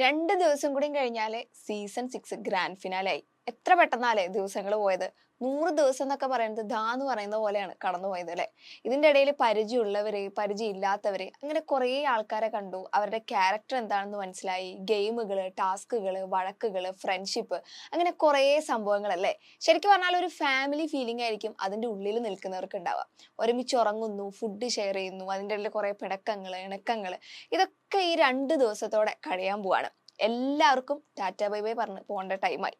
2 ദിവസം കൂടിയും കഴിഞ്ഞാല് സീസൺ 6 ഗ്രാൻഡ് ഫിനാലെ ആയി. എത്ര പെട്ടെന്നാലേ ദിവസങ്ങൾ പോയത്. 100 ദിവസം എന്നൊക്കെ പറയുന്നത് എന്ന് പറയുന്ന പോലെയാണ് കടന്നുപോയത് അല്ലേ? ഇതിന്റെ ഇടയിൽ പരിചയമുള്ളവര്, പരിചയമില്ലാത്തവര് അങ്ങനെ കുറേ ആൾക്കാരെ കണ്ടു. അവരുടെ ക്യാരക്ടർ എന്താണെന്ന് മനസ്സിലായി. ഗെയിമുകള്, ടാസ്കുകള്, വഴക്കുകള്, ഫ്രണ്ട്ഷിപ്പ് അങ്ങനെ കുറേ സംഭവങ്ങളല്ലേ? ശരിക്കും പറഞ്ഞാൽ ഒരു ഫാമിലി ഫീലിംഗ് ആയിരിക്കും അതിന്റെ ഉള്ളിൽ നിൽക്കുന്നവർക്ക് ഉണ്ടാവുക. ഒരുമിച്ച് ഉറങ്ങുന്നു, ഫുഡ് ഷെയർ ചെയ്യുന്നു, അതിന്റെ ഇടയിൽ കുറേ പിണക്കങ്ങള്, ഇണക്കങ്ങള് ഇതൊക്കെ ഈ 2 ദിവസത്തോടെ കഴിയാൻ പോവാണ്. എല്ലാവർക്കും ടാറ്റ ബൈ ബൈ പറഞ്ഞ് പോകേണ്ട ടൈമായി.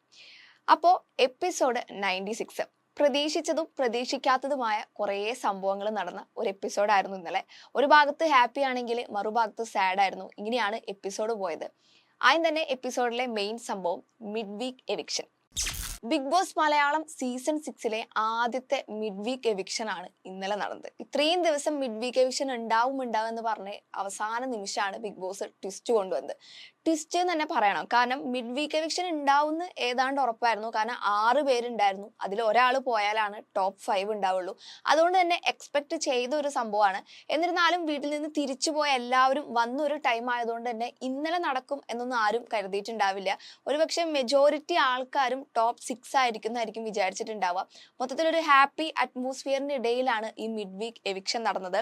അപ്പോ എപ്പിസോഡ് 96 പ്രതീക്ഷിച്ചതും പ്രതീക്ഷിക്കാത്തതുമായ കുറേ സംഭവങ്ങൾ നടന്ന ഒരു എപ്പിസോഡായിരുന്നു ഇന്നലെ. ഒരു ഭാഗത്ത് ഹാപ്പി ആണെങ്കിൽ മറുഭാഗത്ത് സാഡ് ആയിരുന്നു. ഇങ്ങനെയാണ് എപ്പിസോഡ് പോയത്. ആദ്യം തന്നെ എപ്പിസോഡിലെ മെയിൻ സംഭവം mid week eviction. Bigg Boss Malayalam season 6 ആദ്യത്തെ മിഡ് വീക്ക് എവിക്ഷൻ ആണ് ഇന്നലെ നടന്നത്. ഇത്രയും ദിവസം മിഡ് വീക്ക് എവിക്ഷൻ ഉണ്ടാവും എന്ന് പറഞ്ഞ് അവസാന നിമിഷമാണ് ബിഗ് ബോസ് ട്വിസ്റ്റ് കൊണ്ടുവന്നത്. ട്വിസ്റ്റ് എന്ന് തന്നെ പറയണം. കാരണം മിഡ് വീക്ക് എവിക്ഷൻ ഉണ്ടാവുമെന്ന് ഏതാണ്ട് ഉറപ്പായിരുന്നു. കാരണം 6 പേരുണ്ടായിരുന്നു. അതിൽ ഒരാൾ പോയാലാണ് ടോപ്പ് 5 ഉണ്ടാവുള്ളൂ. അതുകൊണ്ട് തന്നെ എക്സ്പെക്ട് ചെയ്ത ഒരു സംഭവമാണ്. എന്നിരുന്നാലും വീട്ടിൽ നിന്ന് തിരിച്ചു പോയ എല്ലാവരും വന്നൊരു ടൈം ആയതുകൊണ്ട് തന്നെ ഇന്നലെ നടക്കും എന്നൊന്നും ആരും കരുതിയിട്ടുണ്ടാവില്ല. ഒരുപക്ഷെ മെജോറിറ്റി ആൾക്കാരും ടോപ്പ് 6 ആയിരിക്കും വിചാരിച്ചിട്ടുണ്ടാവുക. മൊത്തത്തിലൊരു ഹാപ്പി അറ്റ്മോസ്ഫിയറിന് ഇടയിലാണ് ഈ മിഡ് വീക്ക് എവിക്ഷൻ നടന്നത്.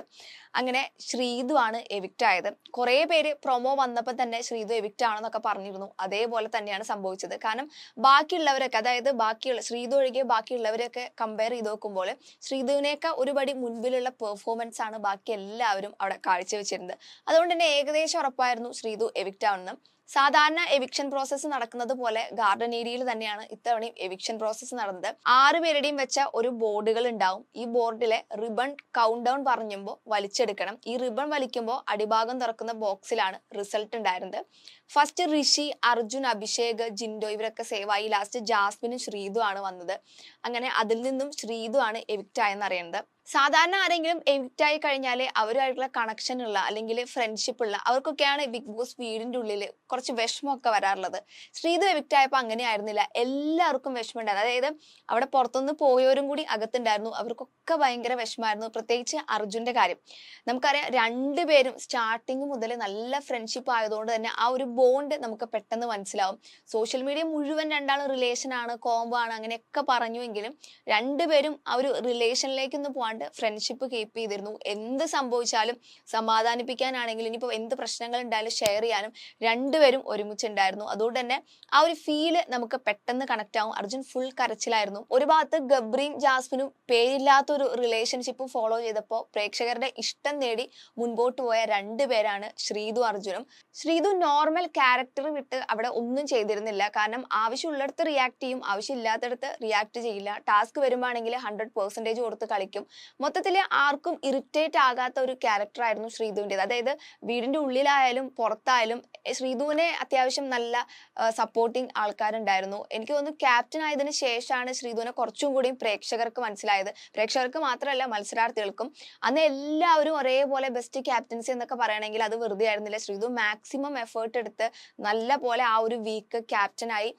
അങ്ങനെ ശ്രീതു ആണ് എവിക്റ്റ് ആയത്. കുറേ പേര് പ്രൊമോ വന്നപ്പോൾ തന്നെ ശ്രീതു എവിക്റ്റ് ആണെന്നൊക്കെ പറഞ്ഞിരുന്നു. അതേപോലെ തന്നെയാണ് സംഭവിച്ചത്. കാരണം ബാക്കിയുള്ളവരൊക്കെ, അതായത് ബാക്കിയുള്ള ശ്രീതു ഒഴികെ ബാക്കിയുള്ളവരെയൊക്കെ കമ്പയർ ചെയ്ത് നോക്കുമ്പോൾ ശ്രീതുവിനേക്കാൾ ഒരുപടി മുൻപിലുള്ള പെർഫോമൻസ് ആണ് ബാക്കി എല്ലാവരും അവിടെ കാഴ്ചവെച്ചിരുന്നത്. അതുകൊണ്ട് തന്നെ ഏകദേശം ഉറപ്പായിരുന്നു ശ്രീതു എവിക്റ്റ് ആവുന്നത്. സാധാരണ എവിക്ഷൻ പ്രോസസ്സ് നടക്കുന്നത് പോലെ ഗാർഡൻ ഏരിയയിൽ തന്നെയാണ് ഇത്തവണയും എവിക്ഷൻ പ്രോസസ്സ് നടന്നത്. 6 പേരുടെയും വെച്ച ഒരു ബോർഡുകൾ ഉണ്ടാവും. ഈ ബോർഡിലെ റിബൺ കൗണ്ട് ഡൗൺ പറഞ്ഞുമ്പോൾ വലിച്ചെടുക്കണം. ഈ റിബൺ വലിക്കുമ്പോൾ അടിഭാഗം തുറക്കുന്ന ബോക്സിലാണ് റിസൾട്ട് ഉണ്ടായിരുന്നത്. ഫസ്റ്റ് ഋഷി, അർജുൻ, അഭിഷേക്, ജിൻഡോ ഇവരൊക്കെ സേവ് ആയി. ലാസ്റ്റ് ജാസ്മിനും ശ്രീതു ആണ് വന്നത്. അങ്ങനെ അതിൽ നിന്നും ശ്രീതു ആണ് എവിക്റ്റ് ആയെന്ന് അറിയുന്നത്. സാധാരണ ആരെങ്കിലും എവിക്റ്റ് ആയി കഴിഞ്ഞാൽ അവരുമായിട്ടുള്ള കണക്ഷൻ ഉള്ള അല്ലെങ്കിൽ ഫ്രണ്ട്ഷിപ്പ് ഉള്ള അവർക്കൊക്കെയാണ് ബിഗ് ബോസ് വീടിന്റെ ഉള്ളിൽ കുറച്ച് വിഷമമൊക്കെ വരാറുള്ളത്. ശ്രീതു എവിക്റ്റ് ആയപ്പോൾ അങ്ങനെ ആയിരുന്നില്ല. എല്ലാവർക്കും വിഷമം ഉണ്ടായിരുന്നു. അതായത് അവിടെ പുറത്തുനിന്ന് പോയവരും കൂടി അകത്തുണ്ടായിരുന്നു. അവർക്കൊക്കെ ഭയങ്കര വിഷമമായിരുന്നു. പ്രത്യേകിച്ച് അർജുന്റെ കാര്യം. നമുക്കറിയാം, രണ്ടുപേരും സ്റ്റാർട്ടിങ് മുതൽ നല്ല ഫ്രണ്ട്ഷിപ്പ് ആയതുകൊണ്ട് തന്നെ ആ ഒരു ബോണ്ട് നമുക്ക് പെട്ടെന്ന് മനസ്സിലാവും. സോഷ്യൽ മീഡിയ മുഴുവൻ രണ്ടാളും റിലേഷൻ ആണ്, കോംബോ ആണ് അങ്ങനെയൊക്കെ പറഞ്ഞുവെങ്കിലും രണ്ടുപേരും ആ ഒരു റിലേഷനിലേക്കൊന്നും പോകാണ്ട് ഫ്രണ്ട്ഷിപ്പ് കീപ്പ് ചെയ്തിരുന്നു. എന്ത് സംഭവിച്ചാലും സമാധാനിപ്പിക്കാനാണെങ്കിലും ഇനിയിപ്പോൾ എന്ത് പ്രശ്നങ്ങൾ ഉണ്ടായാലും ഷെയർ ചെയ്യാനും രണ്ടുപേരും ഒരുമിച്ചുണ്ടായിരുന്നു. അതുകൊണ്ട് തന്നെ ആ ഒരു ഫീല് നമുക്ക് പെട്ടെന്ന് കണക്ട് ആവും. അർജുൻ ഫുൾ കരച്ചിലായിരുന്നു. ഒരു ഭാഗത്ത് ഗബ്രിയും ജാസ്മിനും പേരില്ലാത്തൊരു റിലേഷൻഷിപ്പ് ഫോളോ ചെയ്തപ്പോൾ പ്രേക്ഷകരുടെ ഇഷ്ടം നേടി മുൻപോട്ട് പോയ 2 പേരാണ് ശ്രീതു അർജുനും. ശ്രീതു നോർമൽ ക്യാരക്ടർ വിട്ട് അവിടെ ഒന്നും ചെയ്തിരുന്നില്ല. കാരണം ആവശ്യമുള്ളിടത്ത് റിയാക്ട് ചെയ്യും, ആവശ്യമില്ലാത്തടത്ത് റിയാക്ട് ചെയ്യില്ല. ടാസ്ക് വരുമ്പോഴാണെങ്കിൽ 100% കൊടുത്ത് കളിക്കും. മൊത്തത്തിൽ ആർക്കും ഇറിറ്റേറ്റ് ആകാത്ത ഒരു ക്യാരക്ടർ ആയിരുന്നു ശ്രീതുവിൻ്റെത്. അതായത് വീടിന്റെ ഉള്ളിലായാലും പുറത്തായാലും ശ്രീതുവിനെ അത്യാവശ്യം നല്ല സപ്പോർട്ടിങ് ആൾക്കാരുണ്ടായിരുന്നു. എനിക്ക് തോന്നുന്നു ക്യാപ്റ്റൻ ആയതിനു ശേഷമാണ് ശ്രീതുവിനെ കുറച്ചും കൂടി പ്രേക്ഷകർക്ക് മനസ്സിലായത്. പ്രേക്ഷകർക്ക് മാത്രമല്ല, മത്സരാർത്ഥികൾക്കും. അന്ന് എല്ലാവരും ഒരേപോലെ ബെസ്റ്റ് ക്യാപ്റ്റൻസി എന്നൊക്കെ പറയണമെങ്കിൽ അത് വെറുതെ ആയിരുന്നില്ല. ശ്രീതു മാക്സിമം എഫേർട്ട് എടുത്ത് നല്ല പോലെ ആ ഒരു വീക്ക് ക്യാപ്റ്റനായി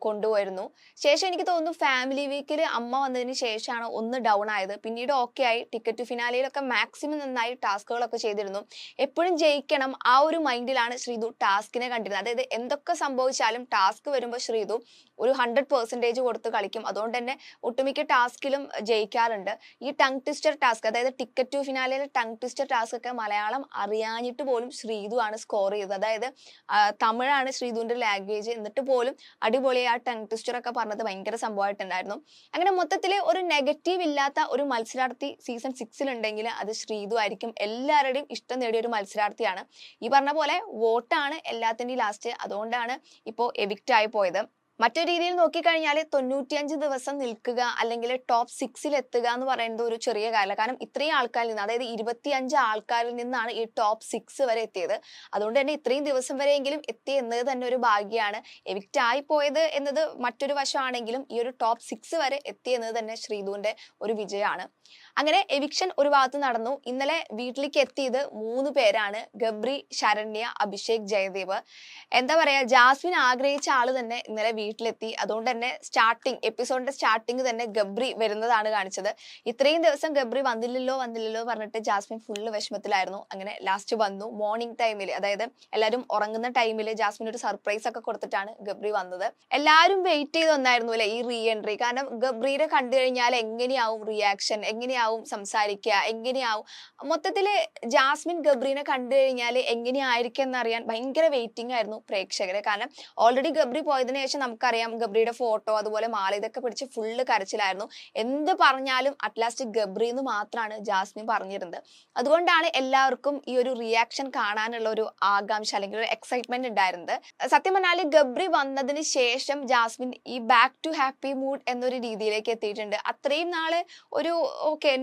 കൊണ്ടുപോയിരുന്നു. ശേഷം എനിക്ക് തോന്നുന്നു ഫാമിലി വീക്കിൽ അമ്മ വന്നതിന് ശേഷമാണ് ഒന്ന് ഡൗൺ ആയത്. പിന്നീട് ഓക്കെ ആയി. ടിക്കറ്റ് ഫിനാലയിലൊക്കെ മാക്സിമം നന്നായി ടാസ്കുകളൊക്കെ ചെയ്തിരുന്നു. എപ്പോഴും ജയിക്കണം ആ ഒരു മൈൻഡിലാണ് ശ്രീതു ടാസ്കിനെ കണ്ടിരുന്നത്. അതായത് എന്തൊക്കെ സംഭവിച്ചാലും ടാസ്ക് വരുമ്പോൾ ശ്രീതു ഒരു 100% കൊടുത്ത് കളിക്കും. അതുകൊണ്ട് തന്നെ ഒട്ടുമിക്ക ടാസ്കിലും ജയിക്കാറുണ്ട്. ഈ ടങ് ട്വിസ്റ്റർ ടാസ്ക്, അതായത് ടിക്കറ്റ് ടു ഫിനാലയിലെ ടങ് ട്വിസ്റ്റർ ടാസ്ക് ഒക്കെ മലയാളം അറിയാഞ്ഞിട്ട് പോലും ശ്രീതു ആണ് സ്കോർ ചെയ്തത്. അതായത് തമിഴാണ് ശ്രീതുവിന്റെ ലാംഗ്വേജ്, എന്നിട്ട് പോലും അടിപൊളിയായി ആ ടങ് ട്വിസ്റ്റർ ഒക്കെ പറഞ്ഞത് ഭയങ്കര സംഭവമായിട്ടുണ്ടായിരുന്നു. അങ്ങനെ മൊത്തത്തിൽ ഒരു നെഗറ്റീവ് ഇല്ലാത്ത ഒരു മത്സരാർത്ഥി സീസൺ 6 ഉണ്ടെങ്കിൽ അത് ശ്രീതു ആയിരിക്കും. എല്ലാവരുടെയും ഇഷ്ടം നേടിയ ഒരു മത്സരാർത്ഥിയാണ്. ഈ പറഞ്ഞ പോലെ വോട്ടാണ് എല്ലാത്തിൻ്റെയും ലാസ്റ്റ്. അതുകൊണ്ടാണ് ഇപ്പോൾ എവിക്റ്റ് ആയി പോയത്. മറ്റൊരു രീതിയിൽ നോക്കിക്കഴിഞ്ഞാൽ 95 ദിവസം നിൽക്കുക അല്ലെങ്കിൽ ടോപ്പ് 6 എത്തുക എന്ന് പറയുന്നത് ഒരു ചെറിയ കാര്യമല്ല. കാരണം ഇത്രയും ആൾക്കാരിൽ നിന്ന്, അതായത് 25 ആൾക്കാരിൽ നിന്നാണ് ഈ ടോപ്പ് 6 വരെ എത്തിയത്. അതുകൊണ്ട് തന്നെ ഇത്രയും ദിവസം വരെയെങ്കിലും എത്തി എന്നത് തന്നെ ഒരു ഭാഗ്യമാണ്. എവിക്റ്റ് ആയി പോയത് എന്നത് മറ്റൊരു വശമാണെങ്കിലും ഈ ഒരു ടോപ്പ് 6 വരെ എത്തി എന്നത് തന്നെ ശ്രീതുവിന്റെ ഒരു വിജയമാണ്. അങ്ങനെ എവിക്ഷൻ ഒരു ഭാഗത്ത് നടന്നു. ഇന്നലെ വീട്ടിലേക്ക് എത്തിയത് 3 പേരാണ്: ഗബ്രി, ശരണ്യ, അഭിഷേക്, ജയദേവ്. എന്താ പറയാ, ജാസ്മിൻ ആഗ്രഹിച്ച ആള് തന്നെ ഇന്നലെ വീട്ടിലെത്തി. അതുകൊണ്ട് തന്നെ എപ്പിസോഡിന്റെ സ്റ്റാർട്ടിങ് തന്നെ ഗബ്രി വരുന്നതാണ് കാണിച്ചത്. ഇത്രയും ദിവസം ഗബ്രി വന്നില്ലല്ലോ പറഞ്ഞിട്ട് ജാസ്മിൻ ഫുള്ള് വിഷമത്തിലായിരുന്നു. അങ്ങനെ ലാസ്റ്റ് വന്നു. മോർണിംഗ് ടൈമിൽ, അതായത് എല്ലാവരും ഉറങ്ങുന്ന ടൈമിൽ ജാസ്മിൻ ഒരു സർപ്രൈസ് ഒക്കെ കൊടുത്തിട്ടാണ് ഗബ്രി വന്നത്. എല്ലാവരും വെയിറ്റ് ചെയ്ത് വന്നായിരുന്നു അല്ലെ ഈ റീ എൻട്രി. കാരണം ഗബ്രിയെ കണ്ടു കഴിഞ്ഞാൽ എങ്ങനെയാവും റിയാക്ഷൻ, എങ്ങനെയാവും സംസാരിക്കുക, എങ്ങനെയാവും മൊത്തത്തില് ജാസ്മിൻ ഗബ്രീനെ കണ്ടു കഴിഞ്ഞാൽ എങ്ങനെയായിരിക്കും എന്നറിയാൻ ഭയങ്കര വെയിറ്റിംഗ് ആയിരുന്നു പ്രേക്ഷകരെ. കാരണം ഓൾറെഡി ഗബ്രി പോയതിനു ശേഷം നമുക്കറിയാം ഗബ്രിയുടെ ഫോട്ടോ അതുപോലെ മാല ഇതൊക്കെ പിടിച്ച് ഫുള്ള് കരച്ചിലായിരുന്നു. എന്ത് പറഞ്ഞാലും അറ്റ്ലാസ്റ്റ് ഗബ്രി എന്ന് മാത്രമാണ് ജാസ്മിൻ പറഞ്ഞിരുന്നത്. അതുകൊണ്ടാണ് എല്ലാവർക്കും ഈ ഒരു റിയാക്ഷൻ കാണാനുള്ള ഒരു ആകാംക്ഷ അല്ലെങ്കിൽ ഒരു എക്സൈറ്റ്മെന്റ് ഉണ്ടായിരുന്നത്. സത്യം പറഞ്ഞാൽ ഗബ്രി വന്നതിന് ശേഷം ജാസ്മിൻ ഈ ബാക്ക് ടു ഹാപ്പി മൂഡ് എന്നൊരു രീതിയിലേക്ക് എത്തിയിട്ടുണ്ട്. അത്രയും നാള് ഒരു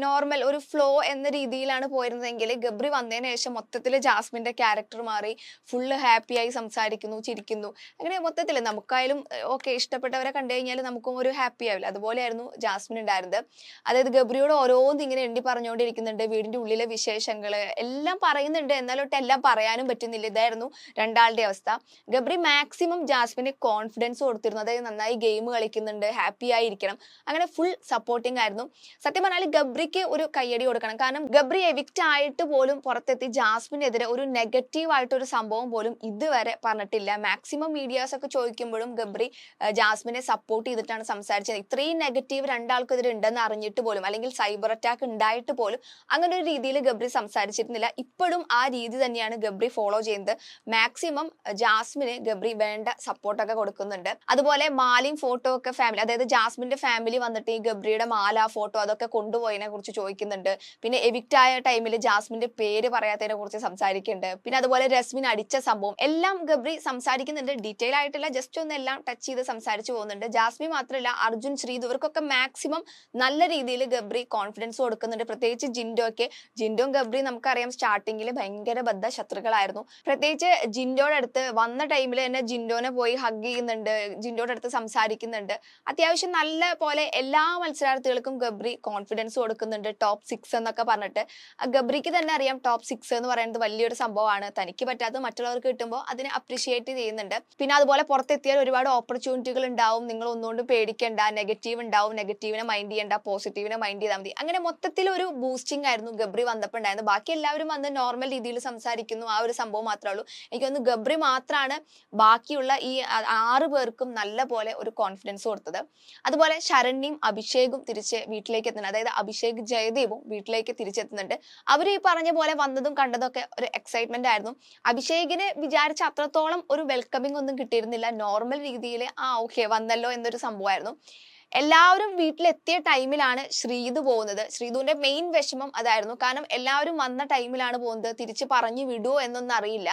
നോർമൽ ഒരു ഫ്ലോ എന്ന രീതിയിലാണ് പോയിരുന്നതെങ്കിൽ ഗബ്രി വന്നതിന് ശേഷം മൊത്തത്തിൽ ജാസ്മിന്റെ ക്യാരക്ടർ മാറി. ഫുള്ള് ഹാപ്പിയായി സംസാരിക്കുന്നു, ചിരിക്കുന്നു. അങ്ങനെ മൊത്തത്തിൽ നമുക്കായാലും ഇഷ്ടപ്പെട്ടവരെ കണ്ടു കഴിഞ്ഞാൽ നമുക്കും ഒരു ഹാപ്പി ആവില്ല. അതുപോലെയായിരുന്നു ജാസ്മിൻ ഉണ്ടായിരുന്നത്. അതായത് ഗബ്രിയോട് ഓരോന്ന് ഇങ്ങനെ എണ്ണി പറഞ്ഞുകൊണ്ടിരിക്കുന്നുണ്ട്. വീടിന്റെ ഉള്ളിലെ വിശേഷങ്ങള് എല്ലാം പറയുന്നുണ്ട്, എന്നാലോട്ട് എല്ലാം പറയാനും പറ്റുന്നില്ല. ഇതായിരുന്നു രണ്ടാളുടെ അവസ്ഥ. ഗബ്രി മാക്സിമം ജാസ്മിന് കോൺഫിഡൻസ് കൊടുത്തിരുന്നു. അതായത് നന്നായി ഗെയിം കളിക്കുന്നുണ്ട്, ഹാപ്പി ആയിരിക്കണം, അങ്ങനെ ഫുൾ സപ്പോർട്ടിങ് ആയിരുന്നു. സത്യം പറഞ്ഞാൽ ഗബ്രിക്ക് ഒരു കയ്യടി കൊടുക്കണം. കാരണം ഗബ്രി എവിക്റ്റ് ആയിട്ട് പോലും പുറത്തെത്തി ജാസ്മിനെതിരെ ഒരു നെഗറ്റീവ് ആയിട്ടൊരു സംഭവം പോലും ഇതുവരെ പറഞ്ഞിട്ടില്ല. മാക്സിമം മീഡിയാസ് ഒക്കെ ചോദിക്കുമ്പോഴും ഗബ്രി ജാസ്മിനെ സപ്പോർട്ട് ചെയ്തിട്ടാണ് സംസാരിച്ചത്. ഇത്രയും നെഗറ്റീവ് രണ്ടാൾക്കെതിരെ ഉണ്ടെന്ന് അറിഞ്ഞിട്ട് പോലും, അല്ലെങ്കിൽ സൈബർ അറ്റാക്ക് ഉണ്ടായിട്ട് പോലും അങ്ങനെ ഒരു രീതിയിൽ ഗബ്രി സംസാരിച്ചിരുന്നില്ല. ഇപ്പോഴും ആ രീതി തന്നെയാണ് ഗബ്രി ഫോളോ ചെയ്യുന്നത്. മാക്സിമം ജാസ്മിന് ഗബ്രി വേണ്ട സപ്പോർട്ടൊക്കെ കൊടുക്കുന്നുണ്ട്. അതുപോലെ മാലയും ഫോട്ടോ ഒക്കെ ഫാമിലി, അതായത് ജാസ്മിന്റെ ഫാമിലി വന്നിട്ട് ഈ ഗബ്രിയുടെ മാല ഫോട്ടോ അതൊക്കെ കൊണ്ടുപോയതിനെ കുറിച്ച് ചോദിക്കുന്നുണ്ട്. പിന്നെ എവിക്റ്റ് ആയ ടൈമിൽ ജാസ്മിന്റെ പേര് പറയാത്തതിനെ കുറിച്ച് സംസാരിക്കുന്നുണ്ട്. പിന്നെ അതുപോലെ രസ്മിൻ അടിച്ച സംഭവം എല്ലാം ഗബ്രി സംസാരിക്കുന്നുണ്ട്. ഡീറ്റെയിൽ ആയിട്ടില്ല, ജസ്റ്റ് ഒന്ന് എല്ലാം ടച്ച് ചെയ്ത് സംസാരിച്ചു പോകുന്നുണ്ട്. ജാസ്മിൻ മാത്രമല്ല, അർജുൻ, ശ്രീധു ഇവർക്കൊക്കെ മാക്സിമം നല്ല രീതിയിൽ ഗബ്രി കോൺഫിഡൻസ് കൊടുക്കുന്നുണ്ട്. പ്രത്യേകിച്ച് ജിൻഡോയും ഗബ്രി നമുക്കറിയാം സ്റ്റാർട്ടിങ്ങിൽ ഭയങ്കര ബദ്ധ ശത്രുക്കളായിരുന്നു. പ്രത്യേകിച്ച് ജിൻഡോയുടെ അടുത്ത് വന്ന ടൈമിൽ തന്നെ ജിൻഡോനെ പോയി ഹഗ് ചെയ്യുന്നുണ്ട്, ജിൻഡോയുടെ അടുത്ത് സംസാരിക്കുന്നുണ്ട്. അത്യാവശ്യം നല്ല പോലെ എല്ലാ മത്സരാർത്ഥികൾക്കും ഗബ്രി കോൺഫിഡൻസ് കൊടുക്കുന്നുണ്ട്. ടോപ്പ് 6 എന്നൊക്കെ പറഞ്ഞിട്ട് ഗബ്രിക്ക് തന്നെ അറിയാം ടോപ്പ് 6 എന്ന് പറയുന്നത് വലിയൊരു സംഭവമാണ്. തനിക്ക് പറ്റാത്തത് മറ്റുള്ളവർക്ക് കിട്ടുമ്പോൾ അതിനെ അപ്രീഷിയേറ്റ് ചെയ്യുന്നുണ്ട്. പിന്നെ അതുപോലെ പുറത്തെത്തിയാൽ ഒരുപാട് ഓപ്പർച്യൂണിറ്റികൾ ഉണ്ടാവും, നിങ്ങൾ ഒന്നുകൊണ്ടും പേടിക്കേണ്ട, നെഗറ്റീവ് ഉണ്ടാവും, നെഗറ്റീവിനെ മൈൻഡ് ചെയ്യേണ്ട, പോസിറ്റീവിനെ മൈൻഡ് ചെയ്താൽ മതി. അങ്ങനെ മൊത്തത്തിൽ ഒരു ബൂസ്റ്റിംഗ് ആയിരുന്നു ഗബ്രി വന്നപ്പോൾ ഉണ്ടായിരുന്നത്. ബാക്കി എല്ലാവരും വന്ന് നോർമൽ രീതിയിൽ സംസാരിക്കുന്നു, ആ ഒരു സംഭവം മാത്രമേ ഉള്ളൂ. എനിക്കൊന്ന് ഗബ്രി മാത്രമാണ് ബാക്കിയുള്ള ഈ 6 പേർക്കും നല്ല പോലെ ഒരു കോൺഫിഡൻസ് കൊടുത്തത്. അതുപോലെ ശരണ്യയും അഭിഷേകും തിരിച്ച് വീട്ടിലേക്ക് എത്തുന്നുണ്ട്. അതായത് അഭിഷേക്, ജയദേവും വീട്ടിലേക്ക് തിരിച്ചെത്തുന്നുണ്ട്. അവർ ഈ പറഞ്ഞ പോലെ വന്നതും കണ്ടതൊക്കെ ഒരു എക്സൈറ്റ്മെന്റ് ആയിരുന്നു. അഭിഷേകിന് വിചാരിച്ച അത്രത്തോളം ഒരു വെൽക്കമിങ് ഒന്നും കിട്ടിയിരുന്നില്ല. നോർമൽ രീതിയിൽ വന്നല്ലോ എന്നൊരു സംഭവമായിരുന്നു. എല്ലാവരും വീട്ടിലെത്തിയ ടൈമിലാണ് ശ്രീതു പോകുന്നത്. ശ്രീതുവിന്റെ മെയിൻ വിഷമം അതായിരുന്നു. കാരണം എല്ലാവരും വന്ന ടൈമിലാണ് പോകുന്നത്, തിരിച്ച് പറഞ്ഞു വിടുവോ എന്നൊന്നും അറിയില്ല.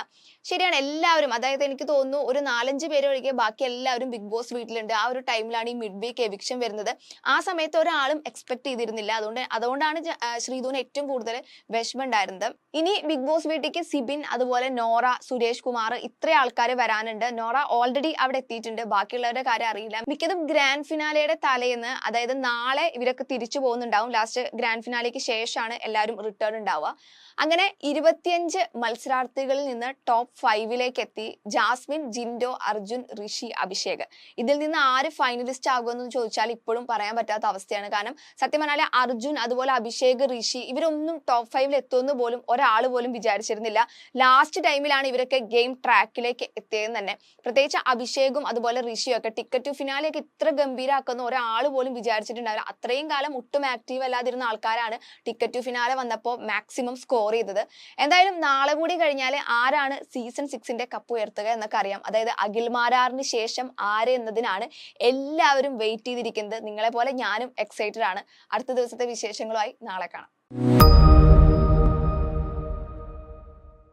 ശരിയാണ്, എല്ലാവരും, അതായത് എനിക്ക് തോന്നുന്നു ഒരു 4-5 പേര് ഒഴികെ ബാക്കി എല്ലാവരും ബിഗ് ബോസ് വീട്ടിലുണ്ട്. ആ ഒരു ടൈമിലാണ് ഈ മിഡ് വീക്ക് എവിക്ഷൻ വരുന്നത്. ആ സമയത്ത് ഒരാളും എക്സ്പെക്ട് ചെയ്തിരുന്നില്ല. അതുകൊണ്ടാണ് ശ്രീതുവിന് ഏറ്റവും കൂടുതൽ വിഷമം ഉണ്ടായിരുന്നത്. ഇനി ബിഗ് ബോസ് വീട്ടിലേക്ക് സിബിൻ, അതുപോലെ നോറ, സുരേഷ് കുമാർ, ഇത്ര ആൾക്കാർ വരാനുണ്ട്. നോറ ഓൾറെഡി അവിടെ എത്തിയിട്ടുണ്ട്. ബാക്കിയുള്ളവരുടെ കാര്യം അറിയില്ല. മിക്കതും ഗ്രാൻഡ് ഫിനാലയുടെ തലേന്ന്, അതായത് നാളെ ഇവരൊക്കെ തിരിച്ചു പോകുന്നുണ്ടാവും. ലാസ്റ്റ് ഗ്രാൻഡ് ഫിനാലേക്ക് ശേഷമാണ് എല്ലാവരും റിട്ടേൺ ഉണ്ടാവുക. അങ്ങനെ 25 മത്സരാർത്ഥികളിൽ നിന്ന് ടോപ്പ് 5ലേക്ക് എത്തി ജാസ്മിൻ, ജിൻഡോ, അർജുൻ, ഋഷി, അഭിഷേക്. ഇതിൽ നിന്ന് ആര് ഫൈനലിസ്റ്റ് ആകുമെന്ന് ചോദിച്ചാൽ ഇപ്പോഴും പറയാൻ പറ്റാത്ത അവസ്ഥയാണ്. കാരണം സത്യം പറഞ്ഞാൽ അർജുൻ, അതുപോലെ അഭിഷേക്, ഋഷി ഇവരൊന്നും ടോപ്പ് 5ൽ എത്തുമെന്ന് പോലും ഒരാൾ പോലും വിചാരിച്ചിരുന്നില്ല. ലാസ്റ്റ് ടൈമിലാണ് ഇവരൊക്കെ ഗെയിം ട്രാക്കിലേക്ക് എത്തിയതെന്ന് തന്നെ. പ്രത്യേകിച്ച് അഭിഷേകും അതുപോലെ ഋഷിയും ഒക്കെ ടിക്കറ്റ് ടു ഫിനാലേക്ക് ഇത്ര ഗംഭീരാക്കുന്ന ഒരാൾ പോലും വിചാരിച്ചിട്ടുണ്ടാവില്ല. അത്രയും കാലം ഒട്ടും ആക്റ്റീവ് അല്ലാതിരുന്ന ആൾക്കാരാണ് ടിക്കറ്റ് ടു ഫിനാലെ വന്നപ്പോൾ മാക്സിമം സ്കോർ ചെയ്തത്. എന്തായാലും നാളെ കൂടി കഴിഞ്ഞാൽ ആരാണ് സീസൺ 6ന്റെ കപ്പ് ഉയർത്തുക എന്നൊക്കെ അറിയാം. അതായത് അഖിൽമാരാറിന് ശേഷം ആര് എന്നതിനാണ് എല്ലാവരും വെയിറ്റ് ചെയ്തിരിക്കുന്നത്. നിങ്ങളെ പോലെ ഞാനും എക്സൈറ്റഡ് ആണ്. അടുത്ത ദിവസത്തെ വിശേഷങ്ങളുമായി നാളെ കാണാം.